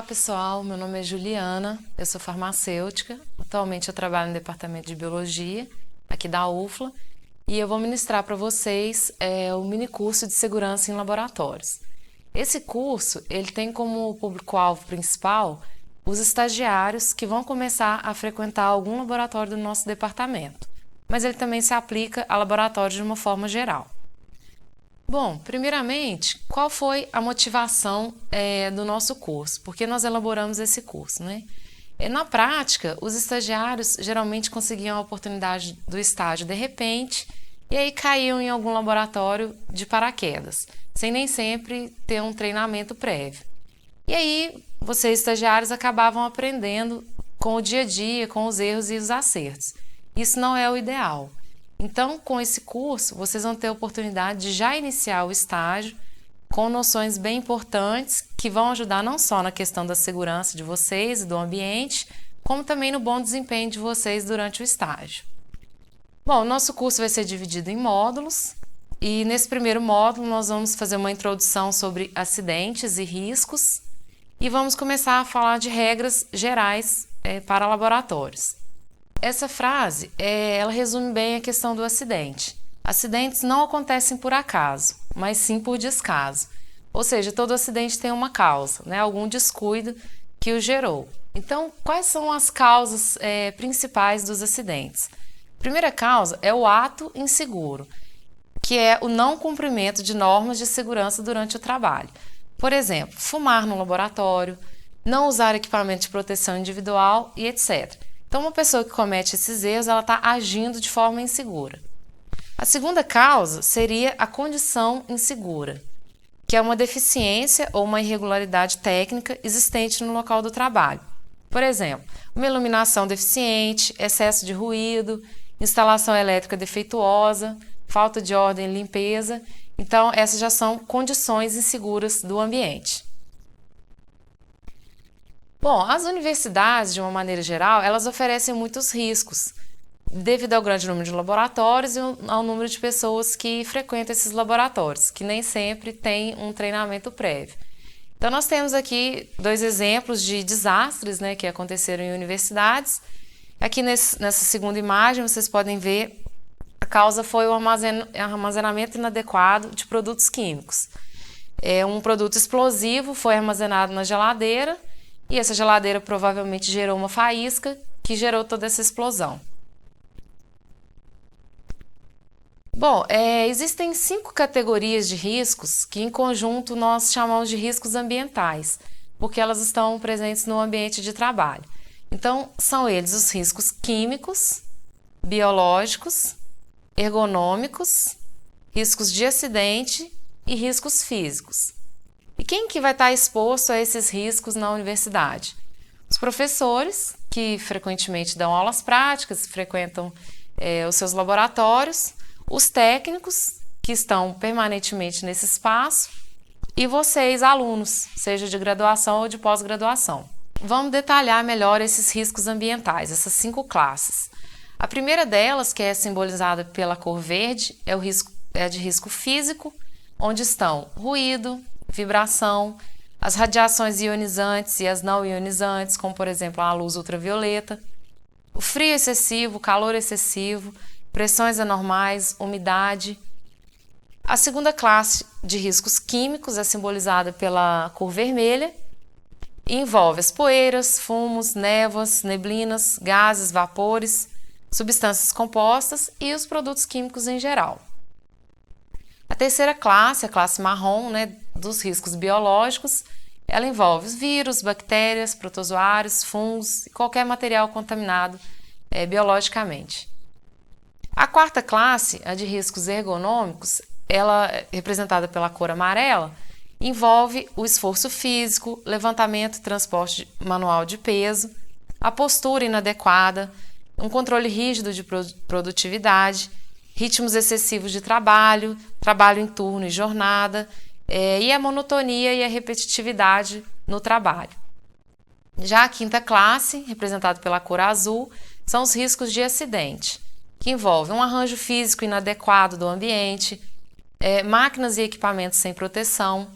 pessoal, meu nome é Juliana, eu sou farmacêutica, atualmente eu trabalho no departamento de biologia aqui da UFLA e eu vou ministrar para vocês o mini curso de segurança em laboratórios. Esse curso ele tem como público-alvo principal os estagiários que vão começar a frequentar algum laboratório do nosso departamento, mas ele também se aplica a laboratórios de uma forma geral. Bom, primeiramente, qual foi a motivação do nosso curso? Por que nós elaboramos esse curso, né? Na prática, os estagiários geralmente conseguiam a oportunidade do estágio de repente e aí caíam em algum laboratório de paraquedas, sem nem sempre ter um treinamento prévio. E aí, vocês estagiários acabavam aprendendo com o dia a dia, com os erros e os acertos. Isso não é o ideal. Então, com esse curso, vocês vão ter a oportunidade de já iniciar o estágio com noções bem importantes que vão ajudar não só na questão da segurança de vocês e do ambiente, como também no bom desempenho de vocês durante o estágio. Bom, o nosso curso vai ser dividido em módulos e nesse primeiro módulo nós vamos fazer uma introdução sobre acidentes e riscos e vamos começar a falar de regras gerais para laboratórios. Essa frase, ela resume bem a questão do acidente. Acidentes não acontecem por acaso, mas sim por descaso. Ou seja, todo acidente tem uma causa, né? Algum descuido que o gerou. Então, quais são as causas principais dos acidentes? A primeira causa é o ato inseguro, que é o não cumprimento de normas de segurança durante o trabalho. Por exemplo, fumar no laboratório, não usar equipamento de proteção individual e etc. Então, uma pessoa que comete esses erros, ela está agindo de forma insegura. A segunda causa seria a condição insegura, que é uma deficiência ou uma irregularidade técnica existente no local do trabalho. Por exemplo, uma iluminação deficiente, excesso de ruído, instalação elétrica defeituosa, falta de ordem e limpeza. Então, essas já são condições inseguras do ambiente. Bom, as universidades, de uma maneira geral, elas oferecem muitos riscos, devido ao grande número de laboratórios e ao número de pessoas que frequentam esses laboratórios, que nem sempre têm um treinamento prévio. Então, nós temos aqui dois exemplos de desastres, né, que aconteceram em universidades. Aqui nessa segunda imagem, vocês podem ver a causa foi o armazenamento inadequado de produtos químicos. Um produto explosivo foi armazenado na geladeira, e essa geladeira provavelmente gerou uma faísca que gerou toda essa explosão. Bom, existem 5 categorias de riscos que em conjunto nós chamamos de riscos ambientais, porque elas estão presentes no ambiente de trabalho. Então, são eles os riscos químicos, biológicos, ergonômicos, riscos de acidente e riscos físicos. E quem que vai estar exposto a esses riscos na universidade? Os professores, que frequentemente dão aulas práticas, frequentam os seus laboratórios, os técnicos, que estão permanentemente nesse espaço, e vocês, alunos, seja de graduação ou de pós-graduação. Vamos detalhar melhor esses riscos ambientais, essas 5 classes. A primeira delas, que é simbolizada pela cor verde, é de risco físico, onde estão ruído, vibração, as radiações ionizantes e as não ionizantes, como por exemplo a luz ultravioleta, o frio excessivo, o calor excessivo, pressões anormais, umidade. A segunda classe de riscos químicos é simbolizada pela cor vermelha e envolve as poeiras, fumos, névoas, neblinas, gases, vapores, substâncias compostas e os produtos químicos em geral. A terceira classe, a classe marrom, né, dos riscos biológicos, ela envolve os vírus, bactérias, protozoários, fungos e qualquer material contaminado biologicamente. A quarta classe, a de riscos ergonômicos, ela é representada pela cor amarela, envolve o esforço físico, levantamento e transporte manual de peso, a postura inadequada, um controle rígido de produtividade, ritmos excessivos de trabalho, trabalho em turno e jornada, e a monotonia e a repetitividade no trabalho. Já a quinta classe, representada pela cor azul, são os riscos de acidente, que envolvem um arranjo físico inadequado do ambiente, máquinas e equipamentos sem proteção,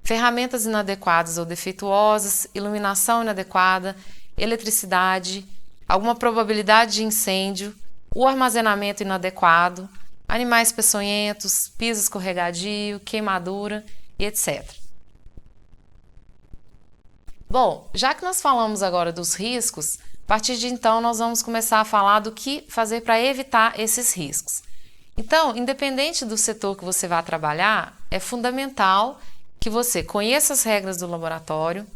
ferramentas inadequadas ou defeituosas, iluminação inadequada, eletricidade, alguma probabilidade de incêndio, o armazenamento inadequado, animais peçonhentos, piso escorregadio, queimadura e etc. Bom, já que nós falamos agora dos riscos, a partir de então nós vamos começar a falar do que fazer para evitar esses riscos. Então, independente do setor que você vai trabalhar, é fundamental que você conheça as regras do laboratório,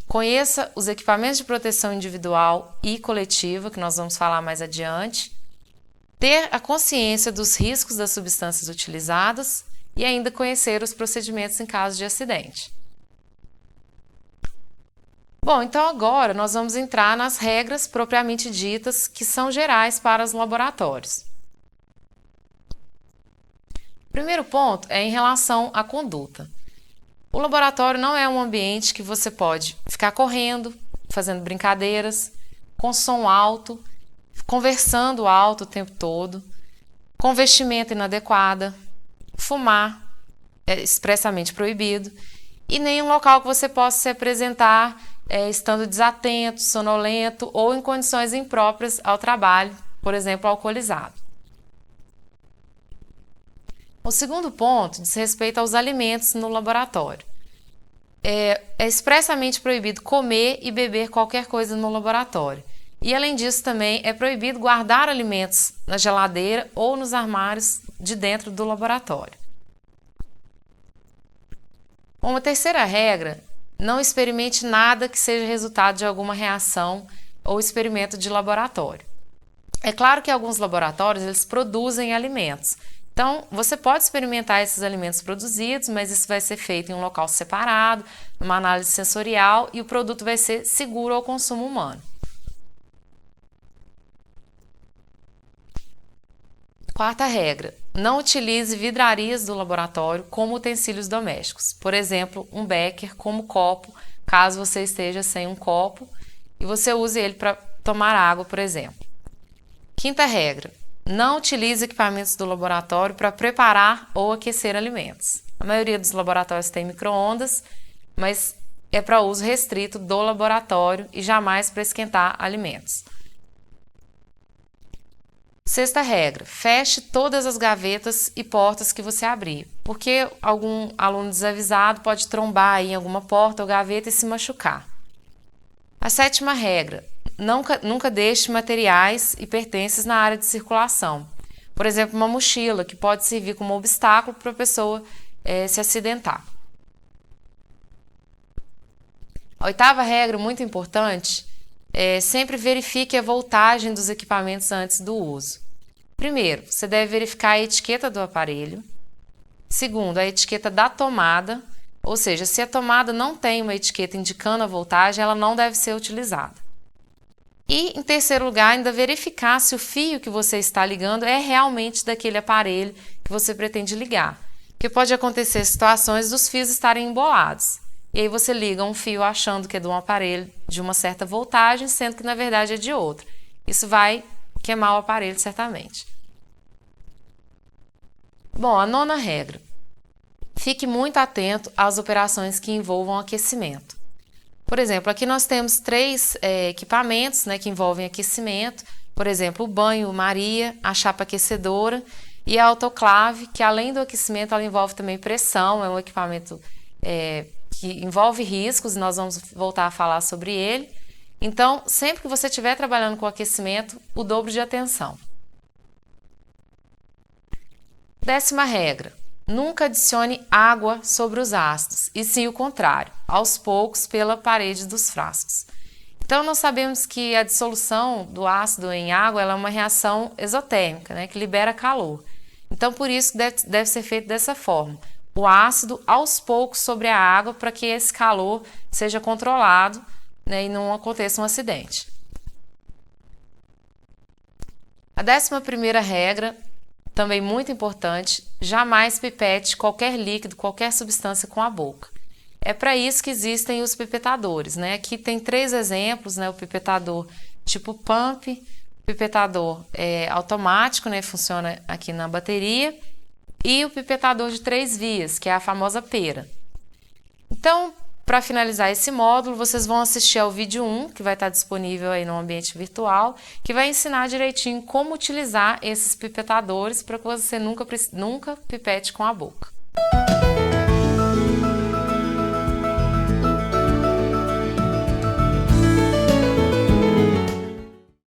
conheça os equipamentos de proteção individual e coletiva, que nós vamos falar mais adiante, ter a consciência dos riscos das substâncias utilizadas e ainda conhecer os procedimentos em caso de acidente. Bom, então agora nós vamos entrar nas regras propriamente ditas, que são gerais para os laboratórios. O primeiro ponto é em relação à conduta. O laboratório não é um ambiente que você pode ficar correndo, fazendo brincadeiras, com som alto, conversando alto o tempo todo, com vestimenta inadequada, fumar é expressamente proibido, e nenhum local que você possa se apresentar estando desatento, sonolento ou em condições impróprias ao trabalho, por exemplo, alcoolizado. O segundo ponto diz respeito aos alimentos no laboratório. É expressamente proibido comer e beber qualquer coisa no laboratório. E, além disso, também é proibido guardar alimentos na geladeira ou nos armários de dentro do laboratório. Uma terceira regra: não experimente nada que seja resultado de alguma reação ou experimento de laboratório. É claro que alguns laboratórios eles produzem alimentos. Então, você pode experimentar esses alimentos produzidos, mas isso vai ser feito em um local separado, numa análise sensorial, e o produto vai ser seguro ao consumo humano. Quarta regra: não utilize vidrarias do laboratório como utensílios domésticos. Por exemplo, um becker como copo, caso você esteja sem um copo e você use ele para tomar água, por exemplo. Quinta regra: não utilize equipamentos do laboratório para preparar ou aquecer alimentos. A maioria dos laboratórios tem micro-ondas, mas é para uso restrito do laboratório e jamais para esquentar alimentos. Sexta regra: feche todas as gavetas e portas que você abrir, porque algum aluno desavisado pode trombar em alguma porta ou gaveta e se machucar. A sétima regra: nunca deixe materiais e pertences na área de circulação. Por exemplo, uma mochila, que pode servir como obstáculo para a pessoa se acidentar. A oitava regra, muito importante: sempre verifique a voltagem dos equipamentos antes do uso. Primeiro, você deve verificar a etiqueta do aparelho. Segundo, a etiqueta da tomada, ou seja, se a tomada não tem uma etiqueta indicando a voltagem, ela não deve ser utilizada. E, em terceiro lugar, ainda verificar se o fio que você está ligando é realmente daquele aparelho que você pretende ligar. Porque pode acontecer situações dos fios estarem embolados. E aí você liga um fio achando que é de um aparelho de uma certa voltagem, sendo que na verdade é de outro. Isso vai queimar o aparelho certamente. Bom, a nona regra: fique muito atento às operações que envolvam aquecimento. Por exemplo, aqui nós temos três equipamentos que envolvem aquecimento. Por exemplo, o banho-maria, a chapa aquecedora e a autoclave, que além do aquecimento ela envolve também pressão. É um equipamento que envolve riscos e nós vamos voltar a falar sobre ele. Então, sempre que você estiver trabalhando com aquecimento, o dobro de atenção. Décima regra: nunca adicione água sobre os ácidos, e sim o contrário, aos poucos pela parede dos frascos. Então, nós sabemos que a dissolução do ácido em água ela é uma reação exotérmica, que libera calor. Então, por isso deve ser feito dessa forma: o ácido aos poucos sobre a água, para que esse calor seja controlado e não aconteça um acidente. A 11ª regra, também muito importante: jamais pipete qualquer líquido, qualquer substância com a boca. É para isso que existem os pipetadores. Aqui tem 3 exemplos: o pipetador tipo pump, o pipetador automático, funciona aqui na bateria, e o pipetador de 3 vias, que é a famosa pera. Então, para finalizar esse módulo, vocês vão assistir ao vídeo 1, que vai estar disponível aí no ambiente virtual, que vai ensinar direitinho como utilizar esses pipetadores para que você nunca pipete com a boca.